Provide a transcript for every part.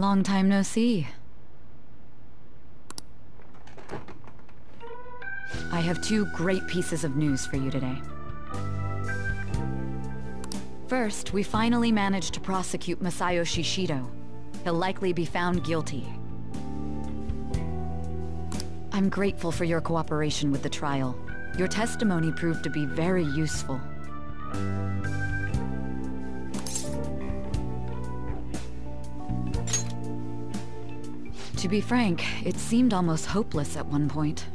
Long time no see. I have two great pieces of news for you today. First, we finally managed to prosecute Masayoshi Shido. He'll likely be found guilty. I'm grateful for your cooperation with the trial. Your testimony proved to be very useful. To be frank, it seemed almost hopeless at one point.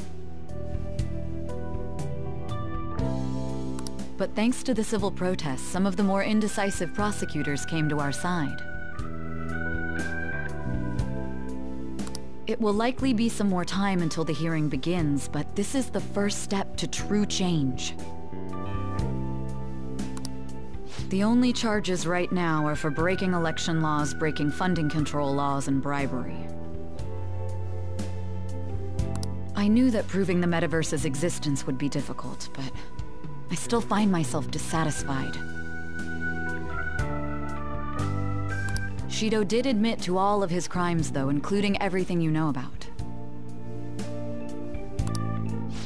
But thanks to the civil protests, some of the more indecisive prosecutors came to our side. It will likely be some more time until the hearing begins, but this is the first step to true change. The only charges right now are for breaking election laws, breaking funding control laws, and bribery. I knew that proving the metaverse's existence would be difficult, but I still find myself dissatisfied. Shido did admit to all of his crimes, though, including everything you know about.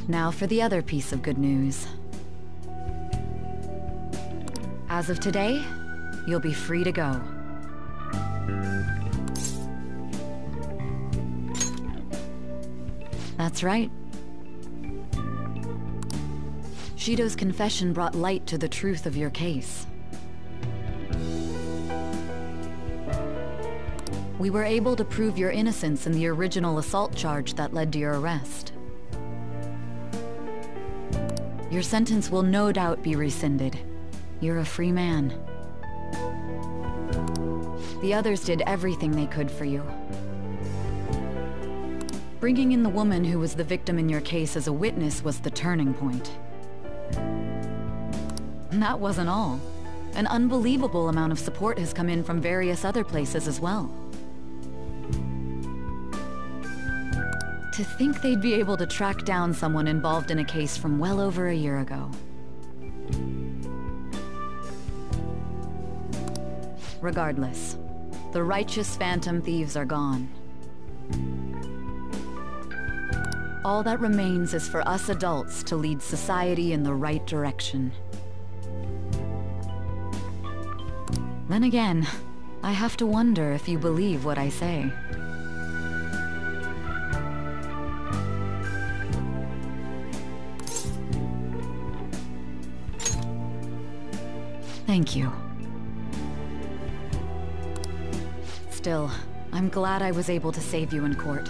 Now for the other piece of good news. As of today, you'll be free to go. That's right. Shido's confession brought light to the truth of your case. We were able to prove your innocence in the original assault charge that led to your arrest. Your sentence will no doubt be rescinded. You're a free man. The others did everything they could for you. Bringing in the woman who was the victim in your case as a witness was the turning point. And that wasn't all. An unbelievable amount of support has come in from various other places as well. To think they'd be able to track down someone involved in a case from well over a year ago. Regardless, the righteous phantom thieves are gone. All that remains is for us adults to lead society in the right direction. Then again, I have to wonder if you believe what I say. Thank you. Still, I'm glad I was able to save you in court.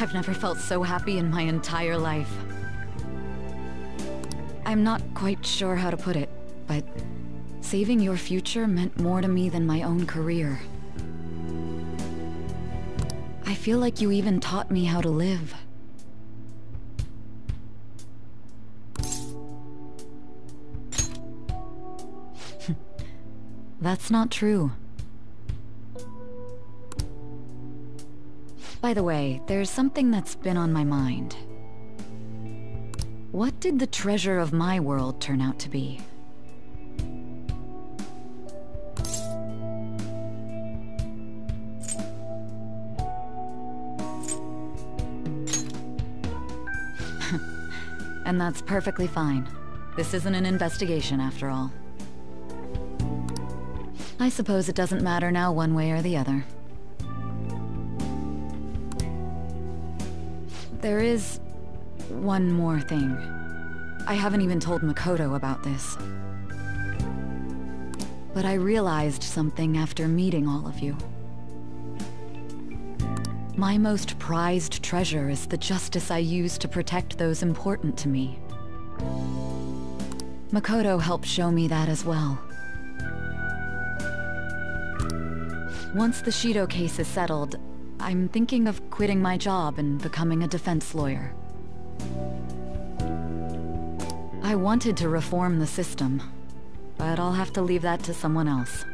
I've never felt so happy in my entire life. I'm not quite sure how to put it, but saving your future meant more to me than my own career. I feel like you even taught me how to live. That's not true. By the way, there's something that's been on my mind. What did the treasure of my world turn out to be? And that's perfectly fine. This isn't an investigation after all. I suppose it doesn't matter now one way or the other. There is one more thing. I haven't even told Makoto about this. But I realized something after meeting all of you. My most prized treasure is the justice I use to protect those important to me. Makoto helped show me that as well. Once the Shido case is settled, I'm thinking of quitting my job and becoming a defense lawyer. I wanted to reform the system, but I'll have to leave that to someone else.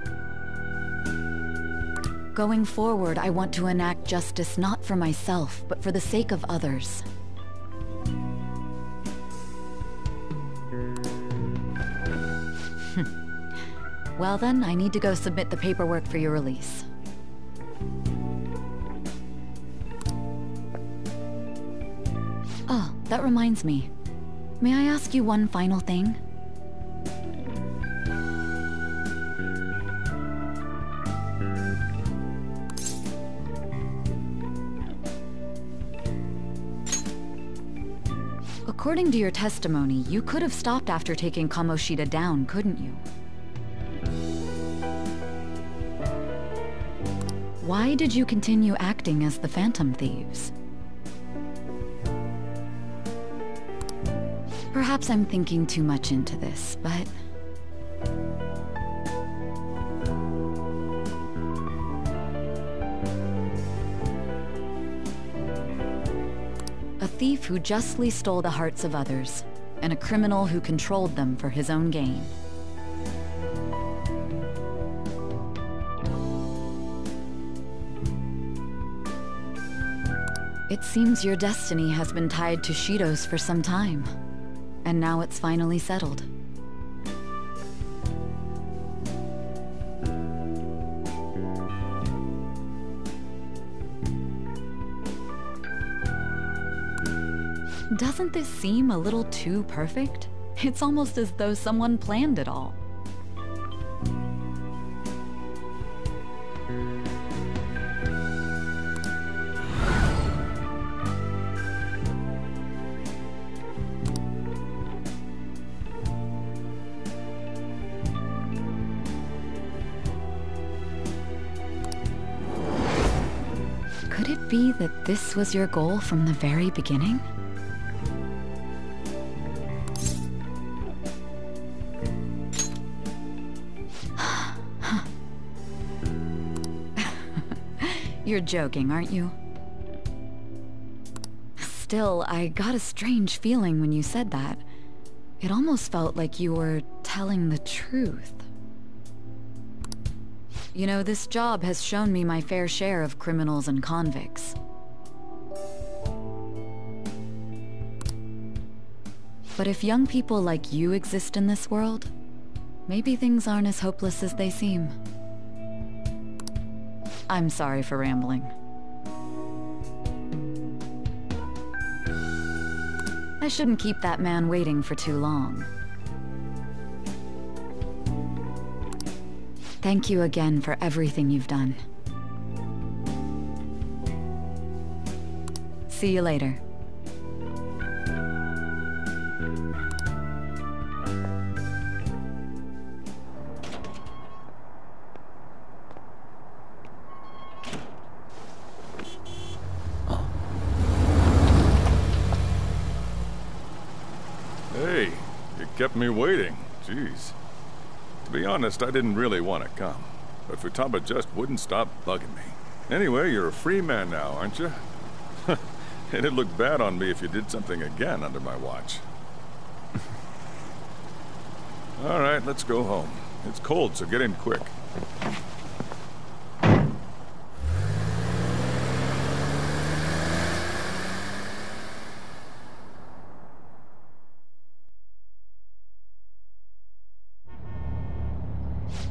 Going forward, I want to enact justice not for myself, but for the sake of others. Well then, I need to go submit the paperwork for your release. that reminds me. May I ask you one final thing? According to your testimony, you could have stopped after taking Kamoshida down, couldn't you? Why did you continue acting as the Phantom Thieves? Perhaps I'm thinking too much into this, but... a thief who justly stole the hearts of others, and a criminal who controlled them for his own gain. It seems your destiny has been tied to Shido's for some time, and now it's finally settled. Doesn't this seem a little too perfect? It's almost as though someone planned it all. Could it be that this was your goal from the very beginning? You're joking, aren't you? Still, I got a strange feeling when you said that. It almost felt like you were telling the truth. You know, this job has shown me my fair share of criminals and convicts. But if young people like you exist in this world, maybe things aren't as hopeless as they seem. I'm sorry for rambling. I shouldn't keep that man waiting for too long. Thank you again for everything you've done. See you later. Hey, you kept me waiting. Jeez. To be honest, I didn't really want to come, but Futaba just wouldn't stop bugging me. Anyway, you're a free man now, aren't you? It'd look bad on me if you did something again under my watch. All right, let's go home. It's cold, so get in quick.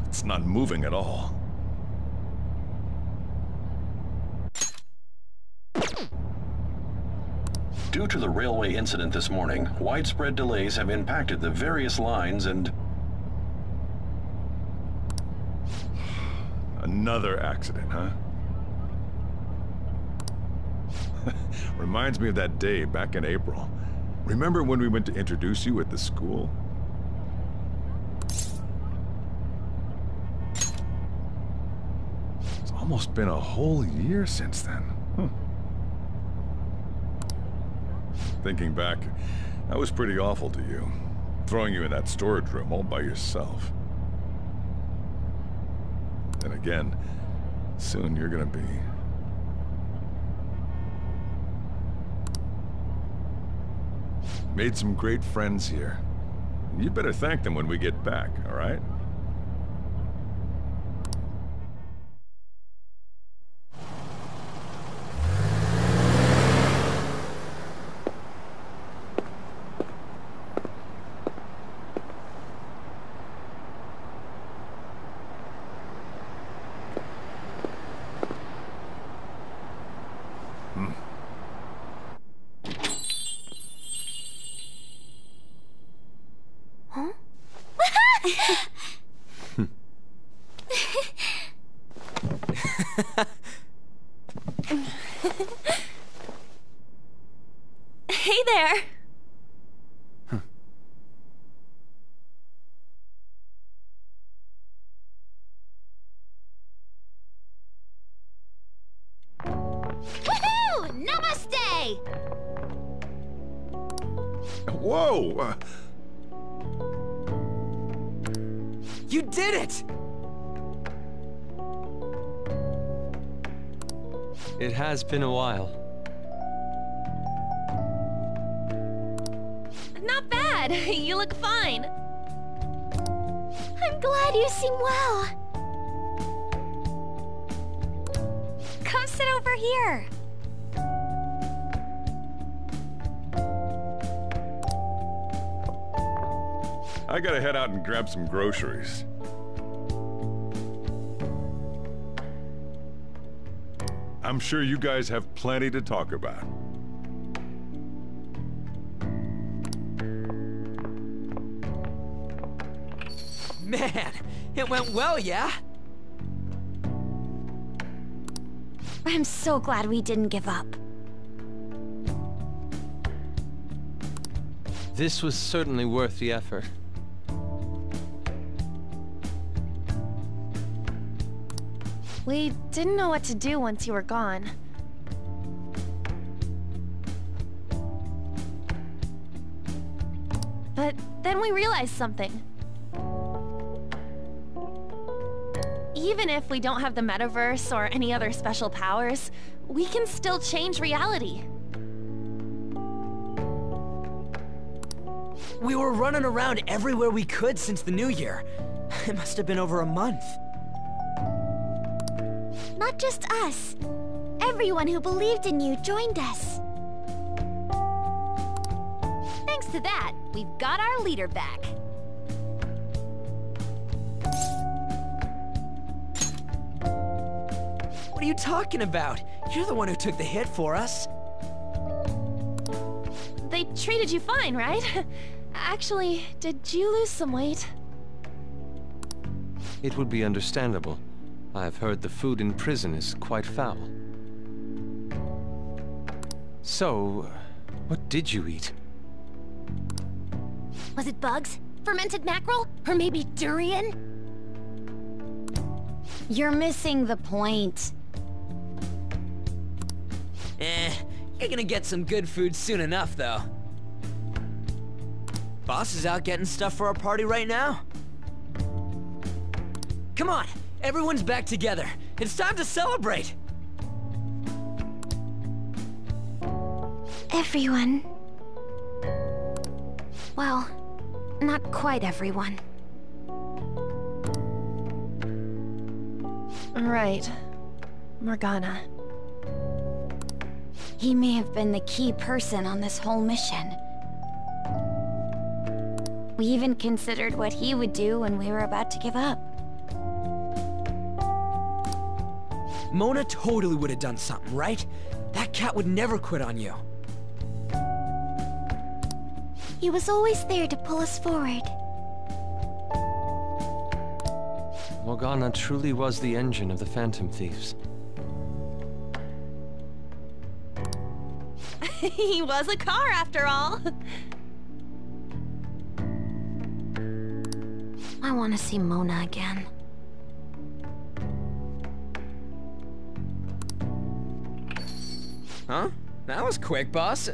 It's not moving at all. Due to the railway incident this morning, widespread delays have impacted the various lines and... Another accident, huh? Reminds me of that day back in April. Remember when we went to introduce you at the school? It's almost been a whole year since then. Thinking back, I was pretty awful to you. Throwing you in that storage room all by yourself. Then again, soon you're gonna be... Made some great friends here. You better thank them when we get back, all right? Hey there! Woohoo! Namaste! Whoa! You did it! It has been a while. Not bad. You look fine. I'm glad you seem well. Come sit over here. I gotta head out and grab some groceries. I'm sure you guys have plenty to talk about. Man, it went well, yeah? I'm so glad we didn't give up. This was certainly worth the effort. We didn't know what to do once you were gone. But then we realized something. Even if we don't have the metaverse or any other special powers, we can still change reality. We were running around everywhere we could since the new year. It must have been over a month. Not just us. Everyone who believed in you joined us. Thanks to that, we've got our leader back. What are you talking about? You're the one who took the hit for us. They treated you fine, right? Actually, did you lose some weight? It would be understandable. I've heard the food in prison is quite foul. So, what did you eat? Was it bugs? Fermented mackerel? Or maybe durian? You're missing the point. You're gonna get some good food soon enough, though. Boss is out getting stuff for our party right now. Come on, everyone's back together. It's time to celebrate. Everyone. Well, not quite everyone. Right. Morgana. He may have been the key person on this whole mission. We even considered what he would do when we were about to give up. Mona totally would have done something, right? That cat would never quit on you. He was always there to pull us forward. Morgana truly was the engine of the Phantom Thieves. He was a car after all. I want to see Mona again. Huh? That was quick, boss.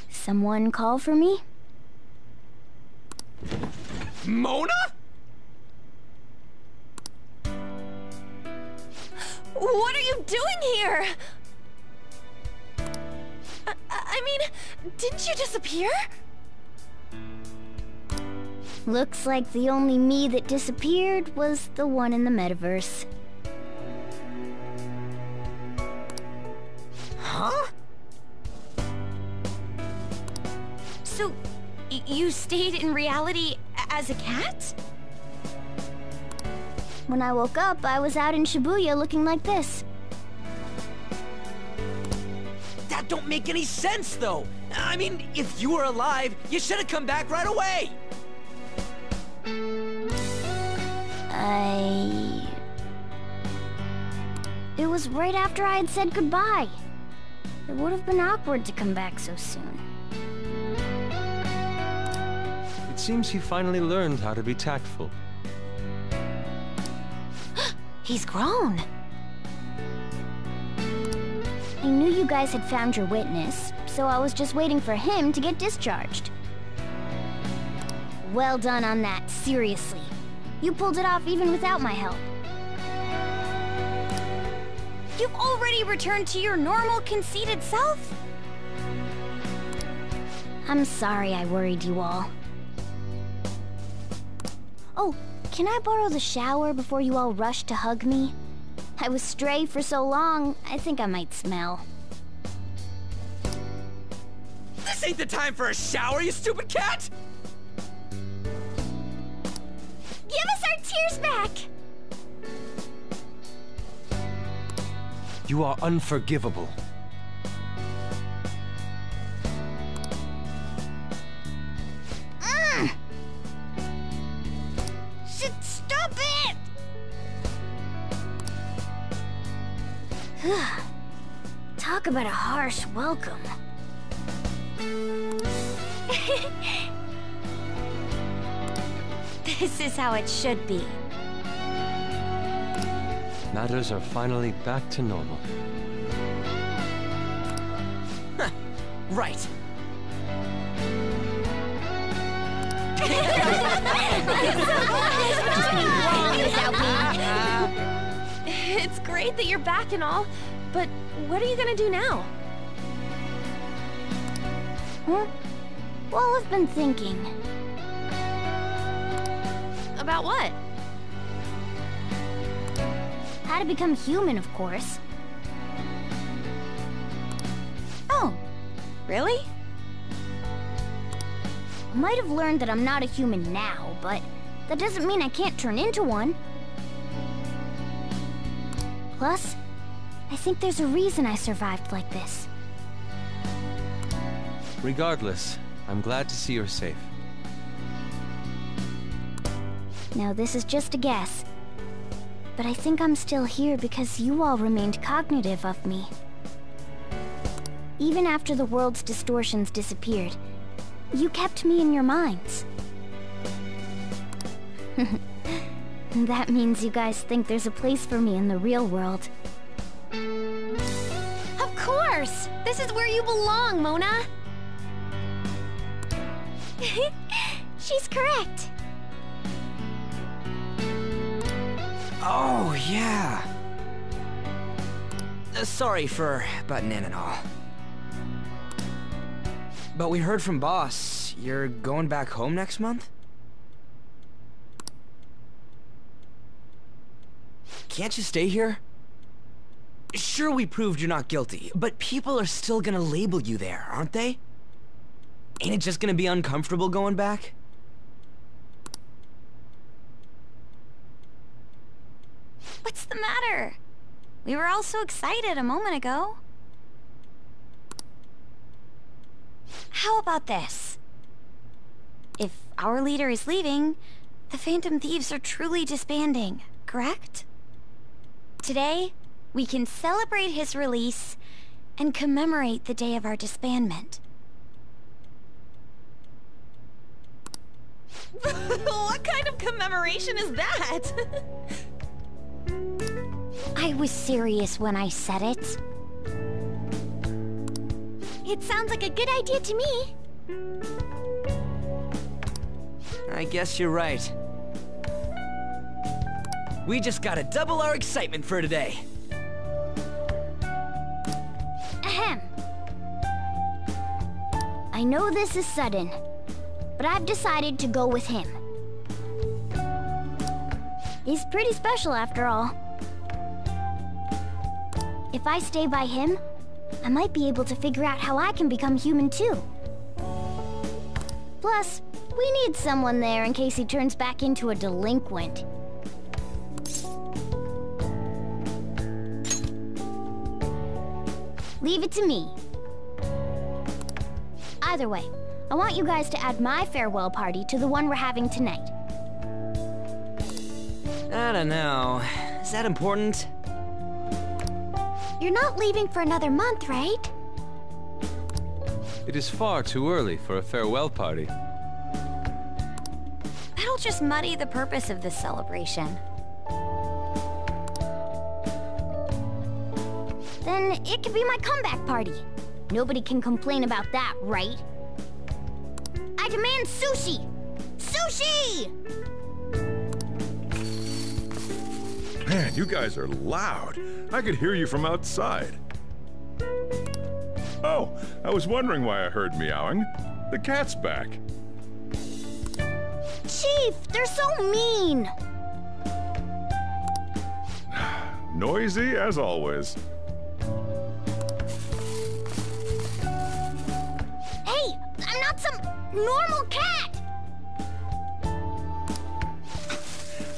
Someone call for me? Mona? What are you doing here? I mean, didn't you disappear? Looks like the only me that disappeared was the one in the metaverse. Huh? So, you stayed in reality as a cat? When I woke up, I was out in Shibuya looking like this. That don't make any sense, though. I mean, if you were alive, you should have come back right away. It was right after I had said goodbye. It would have been awkward to come back so soon. It seems you finally learned how to be tactful. He's grown. I knew you guys had found your witness, so I was just waiting for him to get discharged. Well done on that, seriously. You pulled it off even without my help. You've already returned to your normal, conceited self? I'm sorry I worried you all. Oh, can I borrow the shower before you all rush to hug me? I was stray for so long, I think I might smell. This ain't the time for a shower, you stupid cat! Give us our tears back! You are unforgivable. Stop it! Talk about a harsh welcome. This is how it should be. Matters are finally back to normal. Right. It's great that you're back and all, but what are you gonna do now? Huh? Well, I've been thinking. About what? How to become human, of course. Oh, really? I might have learned that I'm not a human now, but that doesn't mean I can't turn into one. Plus, I think there's a reason I survived like this. Regardless, I'm glad to see you're safe. Now, this is just a guess, but I think I'm still here because you all remained cognitive of me. Even after the world's distortions disappeared, you kept me in your minds. That means you guys think there's a place for me in the real world. Of course! This is where you belong, Mona! She's correct. Oh, yeah. Sorry for butting in and all. But we heard from Boss, you're going back home next month? Can't you stay here? Sure, we proved you're not guilty, but people are still gonna label you there, aren't they? Ain't it just gonna be uncomfortable going back? What's the matter? We were all so excited a moment ago. How about this? If our leader is leaving, the Phantom Thieves are truly disbanding, correct? Today, we can celebrate his release and commemorate the day of our disbandment. What kind of commemoration is that? I was serious when I said it. It sounds like a good idea to me. I guess you're right. We just gotta double our excitement for today. Ahem. I know this is sudden, but I've decided to go with him. He's pretty special after all. If I stay by him, I might be able to figure out how I can become human too. Plus, we need someone there in case he turns back into a delinquent. Leave it to me. Either way, I want you guys to add my farewell party to the one we're having tonight. I don't know. Is that important? You're not leaving for another month, right? It is far too early for a farewell party. That'll just muddy the purpose of this celebration. Then it could be my comeback party. Nobody can complain about that, right? I demand sushi! Sushi! Man, you guys are loud. I could hear you from outside. Oh, I was wondering why I heard meowing. The cat's back. Chief, they're so mean! Noisy as always. Hey, I'm not some normal cat!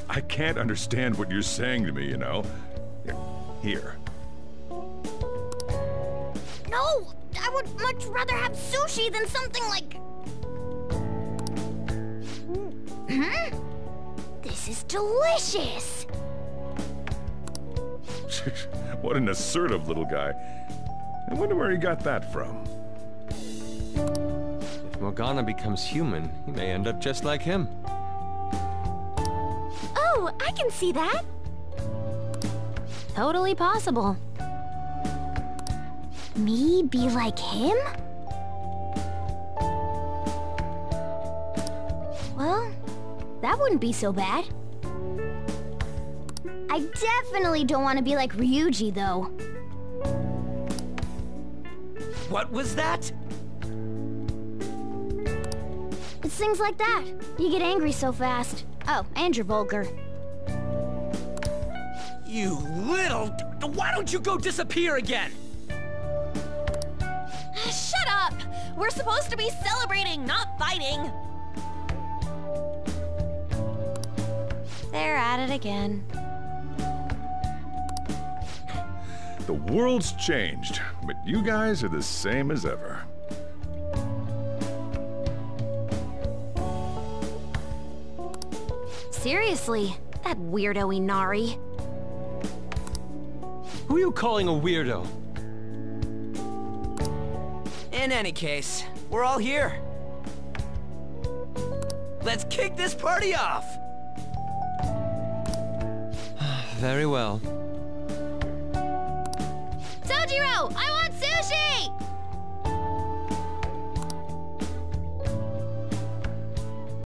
I can't understand what you're saying to me, you know. Here. No, I would much rather have sushi than something like... This is delicious! What an assertive little guy. I wonder where he got that from. If Morgana becomes human, he may end up just like him. Oh, I can see that. Totally possible. Me be like him? Well, that wouldn't be so bad. I definitely don't want to be like Ryuji, though. What was that? It's things like that. You get angry so fast. Oh, and you're vulgar. You little... Why don't you go disappear again? Shut up! We're supposed to be celebrating, not fighting! They're at it again. The world's changed, but you guys are the same as ever. Seriously, that weirdo Inari. Who are you calling a weirdo? In any case, we're all here. Let's kick this party off! Very well. Sojiro, I want sushi!